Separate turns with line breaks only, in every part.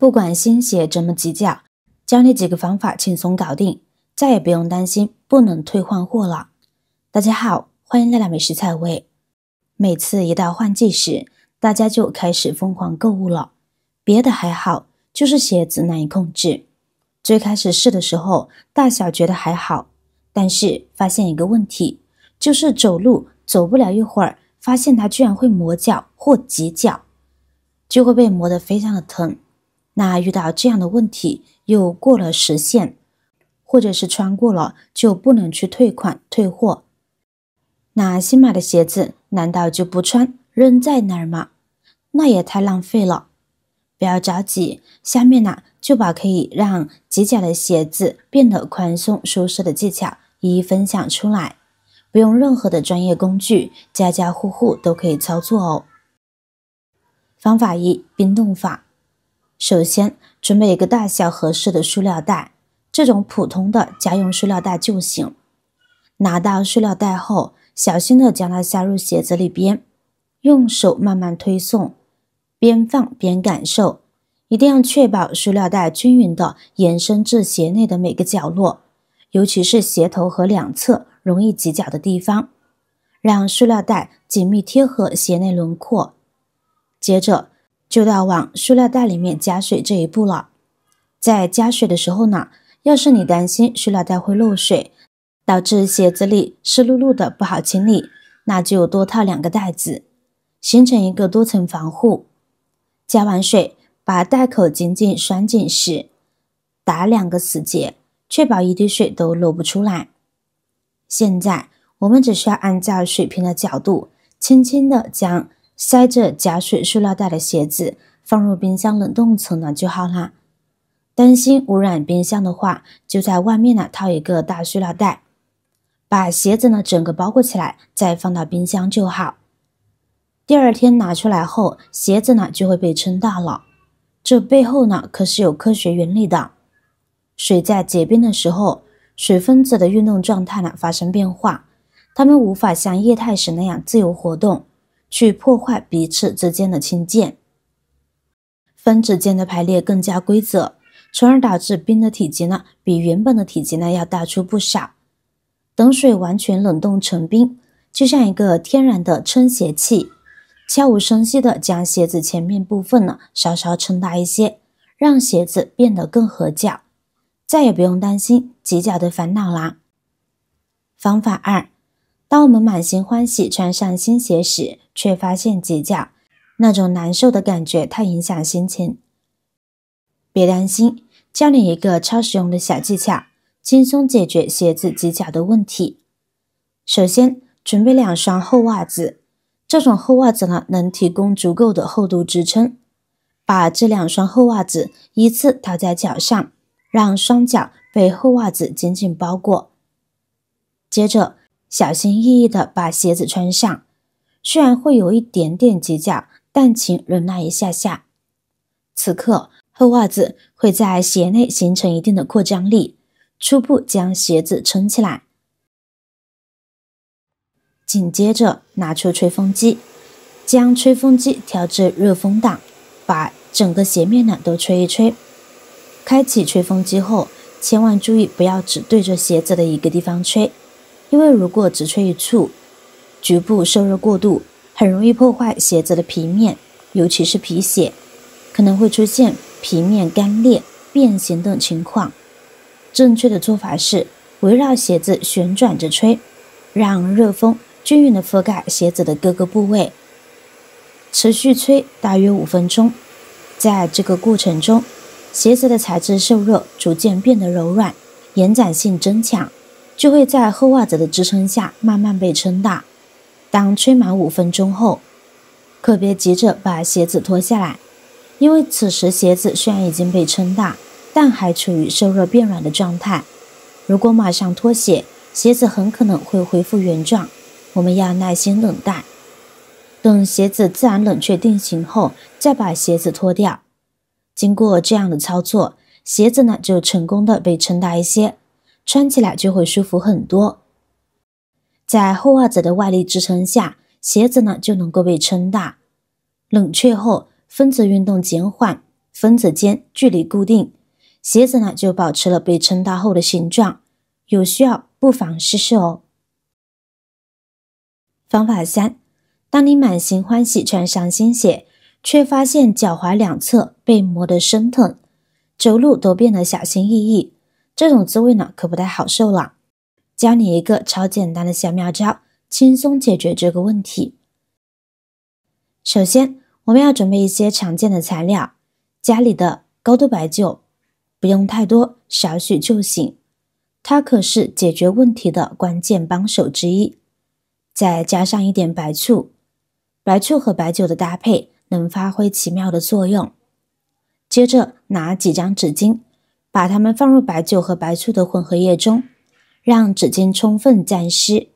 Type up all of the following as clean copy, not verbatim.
不管新鞋怎么挤脚，教你几个方法轻松搞定，再也不用担心不能退换货了。大家好，欢迎来到美食菜味。每次一到换季时，大家就开始疯狂购物了。别的还好，就是鞋子难以控制。最开始试的时候，大小觉得还好，但是发现一个问题，就是走路走不了一会儿，发现它居然会磨脚或挤脚，就会被磨得非常的疼。那遇到这样的问题，又过了时限，或者是穿过了，就不能去退款退货。那新买的鞋子难道就不穿扔在那儿吗？那也太浪费了。不要着急，下面就把可以让挤脚的鞋子变得宽松舒适的技巧一一分享出来，不用任何的专业工具，家家户户都可以操作哦。方法一，冰冻法。首先准备一个大小合适的塑料袋，这种普通的家用塑料袋就行。拿到塑料袋后，小心的将它塞入鞋子里边，用手慢慢推送，边放边感受，一定要确保塑料袋均匀的延伸至鞋内的每个角落，尤其是鞋头和两侧容易挤脚的地方，让塑料袋紧密贴合鞋内轮廓。接着就到往塑料袋里面加水这一步了。在加水的时候要是你担心塑料袋会漏水，导致鞋子里湿漉漉的不好清理，那就多套2个袋子，形成一个多层防护。加完水，把袋口紧紧拴紧时，打2个死结，确保一滴水都漏不出来。现在我们只需要按照水瓶的角度，轻轻的将塞着加水塑料袋的鞋子放入冰箱冷冻层就好啦。担心污染冰箱的话，就在外面套一个大塑料袋，把鞋子整个包裹起来，再放到冰箱就好。第二天拿出来后，鞋子就会被撑大了。这背后可是有科学原理的。水在结冰的时候，水分子的运动状态发生变化，它们无法像液态时那样自由活动，去破坏彼此之间的亲键。分子间的排列更加规则，从而导致冰的体积比原本的体积要大出不少。等水完全冷冻成冰，就像一个天然的撑鞋器，悄无声息地将鞋子前面部分稍稍撑大一些，让鞋子变得更合脚，再也不用担心挤脚的烦恼啦。方法2，当我们满心欢喜穿上新鞋时，却发现挤脚，那种难受的感觉太影响心情。别担心，教你一个超实用的小技巧，轻松解决鞋子挤脚的问题。首先准备2双厚袜子，这种厚袜子能提供足够的厚度支撑。把这2双厚袜子依次套在脚上，让双脚被厚袜子紧紧包裹。接着小心翼翼地把鞋子穿上，虽然会有一点点挤脚，但请忍耐一下下。此刻厚袜子会在鞋内形成一定的扩张力，初步将鞋子撑起来。紧接着拿出吹风机，将吹风机调至热风档，把整个鞋面都吹一吹。开启吹风机后，千万注意不要只对着鞋子的一个地方吹，因为如果只吹一处，局部受热过度，很容易破坏鞋子的皮面，尤其是皮鞋，可能会出现皮面干裂、变形等情况。正确的做法是围绕鞋子旋转着吹，让热风均匀地覆盖鞋子的各个部位，持续吹大约5分钟。在这个过程中，鞋子的材质受热逐渐变得柔软，延展性增强，就会在厚袜子的支撑下慢慢被撑大。当吹满5分钟后，可别急着把鞋子脱下来，因为此时鞋子虽然已经被撑大，但还处于受热变软的状态。如果马上脱鞋，鞋子很可能会恢复原状，我们要耐心等待。等鞋子自然冷却定型后，再把鞋子脱掉。经过这样的操作，鞋子就成功的被撑大一些，穿起来就会舒服很多。在厚袜子的外力支撑下，鞋子就能够被撑大。冷却后，分子运动减缓，分子间距离固定，鞋子呢就保持了被撑大后的形状。有需要不妨试试哦。方法3，当你满心欢喜穿上新鞋，却发现脚踝两侧被磨得生疼，走路都变得小心翼翼，这种滋味呢可不太好受了。教你一个超简单的小妙招，轻松解决这个问题。首先，我们要准备一些常见的材料，家里的高度白酒，不用太多，少许就行。它可是解决问题的关键帮手之一。再加上一点白醋，白醋和白酒的搭配能发挥奇妙的作用。接着拿几张纸巾，把它们放入白酒和白醋的混合液中，让纸巾充分沾湿。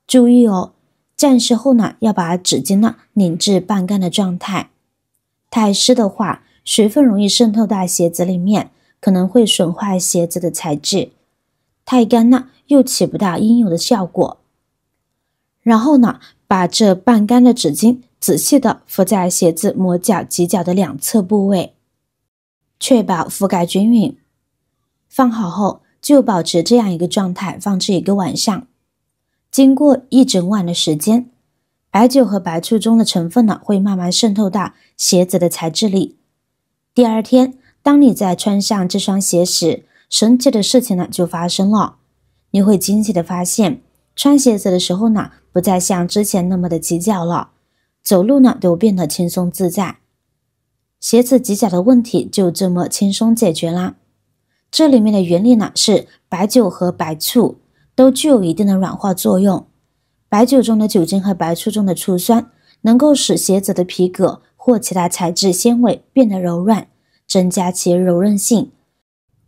注意哦，沾湿后呢，要把纸巾呢拧至半干的状态。太湿的话，水分容易渗透到鞋子里面，可能会损坏鞋子的材质。太干呢，又起不到应有的效果。然后呢，把这半干的纸巾仔细地敷在鞋子磨脚及脚的两侧部位，确保覆盖均匀。放好后，就保持这样一个状态放置1个晚上。经过一整晚的时间，白酒和白醋中的成分呢，会慢慢渗透到鞋子的材质里。第二天，当你在穿上这双鞋时，神奇的事情呢就发生了。你会惊喜地发现，穿鞋子的时候呢，不再像之前那么的挤脚了，走路呢都变得轻松自在。鞋子挤脚的问题就这么轻松解决啦。这里面的原理呢是白酒和白醋都具有一定的软化作用。白酒中的酒精和白醋中的醋酸能够使鞋子的皮革或其他材质纤维变得柔软，增加其柔韧性，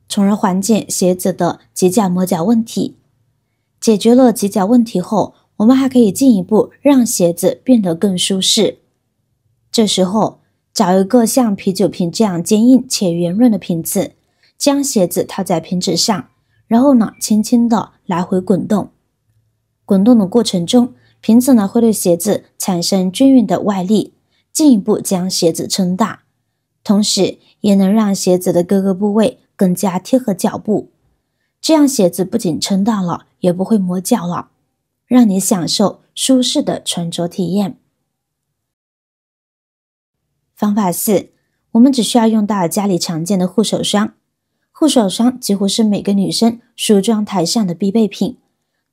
从而缓解鞋子的挤脚磨脚问题。解决了挤脚问题后，我们还可以进一步让鞋子变得更舒适。这时候，找一个像啤酒瓶这样坚硬且圆润的瓶子，将鞋子套在瓶子上，然后呢，轻轻地来回滚动。滚动的过程中，瓶子呢会对鞋子产生均匀的外力，进一步将鞋子撑大，同时也能让鞋子的各个部位更加贴合脚部。这样鞋子不仅撑大了，也不会磨脚了，让你享受舒适的穿着体验。方法4，我们只需要用到家里常见的护手霜。护手霜几乎是每个女生梳妆台上的必备品，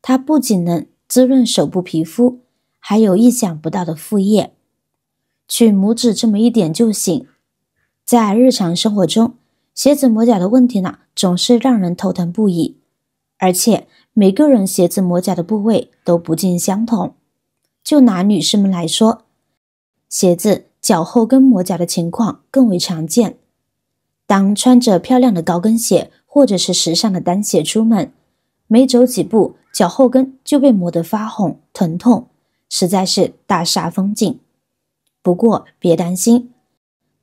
它不仅能滋润手部皮肤，还有意想不到的副业。取拇指这么一点就行。在日常生活中，鞋子磨脚的问题呢，总是让人头疼不已，而且每个人鞋子磨脚的部位都不尽相同。就拿女士们来说，鞋子脚后跟磨脚的情况更为常见。当穿着漂亮的高跟鞋或者是时尚的单鞋出门，没走几步，脚后跟就被磨得发红疼痛，实在是大煞风景。不过别担心，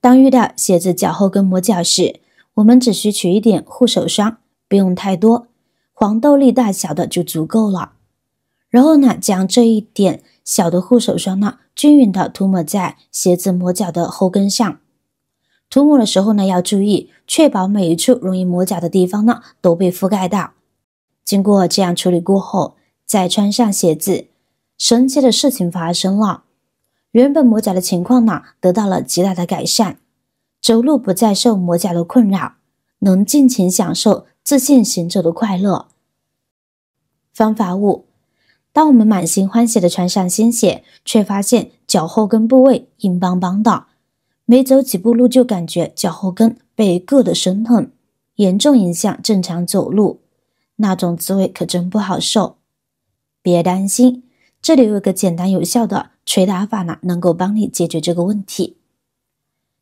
当遇到鞋子脚后跟磨脚时，我们只需取一点护手霜，不用太多，黄豆粒大小的就足够了。然后呢，将这一点小的护手霜呢，均匀的涂抹在鞋子磨脚的后跟上。涂抹的时候呢，要注意确保每一处容易磨脚的地方呢，都被覆盖到。经过这样处理过后，再穿上鞋子，神奇的事情发生了。原本磨脚的情况呢，得到了极大的改善，走路不再受磨脚的困扰，能尽情享受自信行走的快乐。方法5，当我们满心欢喜地穿上新鞋，却发现脚后跟部位硬邦邦的，没走几步路就感觉脚后跟被硌得生疼，严重影响正常走路，那种滋味可真不好受。别担心，这里有一个简单有效的捶打法呢，能够帮你解决这个问题。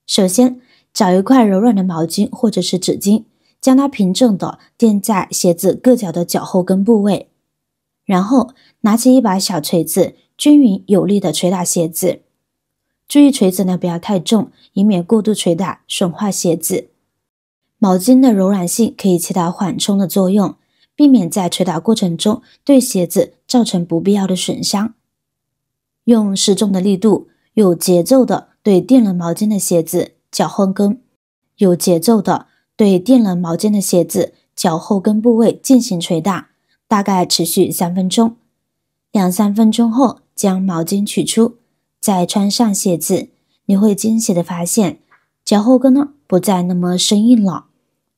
首先，找一块柔软的毛巾或者是纸巾，将它平整地垫在鞋子各角的脚后跟部位，然后拿起一把小锤子，均匀有力地捶打鞋子。注意锤子呢不要太重，以免过度捶打损坏鞋子。毛巾的柔软性可以起到缓冲的作用，避免在捶打过程中对鞋子造成不必要的损伤。用适中的力度，有节奏的对垫了毛巾的鞋子脚后跟有节奏的对垫了毛巾的鞋子脚后跟部位进行捶打，大概持续3分钟。2-3分钟后将毛巾取出，再穿上鞋子，你会惊喜地发现脚后跟呢不再那么生硬了，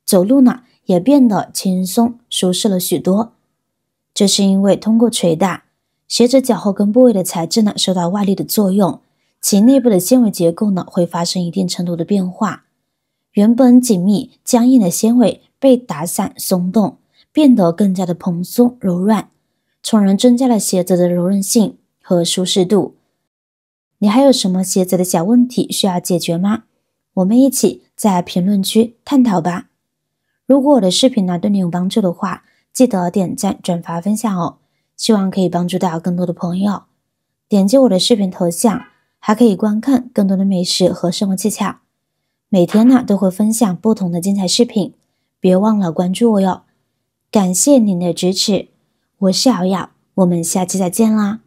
走路呢也变得轻松舒适了许多。这是因为通过捶打，鞋子脚后跟部位的材质呢受到外力的作用，其内部的纤维结构呢会发生一定程度的变化，原本紧密僵硬的纤维被打散松动，变得更加的蓬松柔软，从而增加了鞋子的柔韧性和舒适度。你还有什么鞋子的小问题需要解决吗？我们一起在评论区探讨吧。如果我的视频呢对你有帮助的话，记得点赞、转发、分享哦，希望可以帮助到更多的朋友。点击我的视频头像，还可以观看更多的美食和生活技巧。每天呢都会分享不同的精彩视频，别忘了关注我哟。感谢您的支持，我是瑶瑶，我们下期再见啦。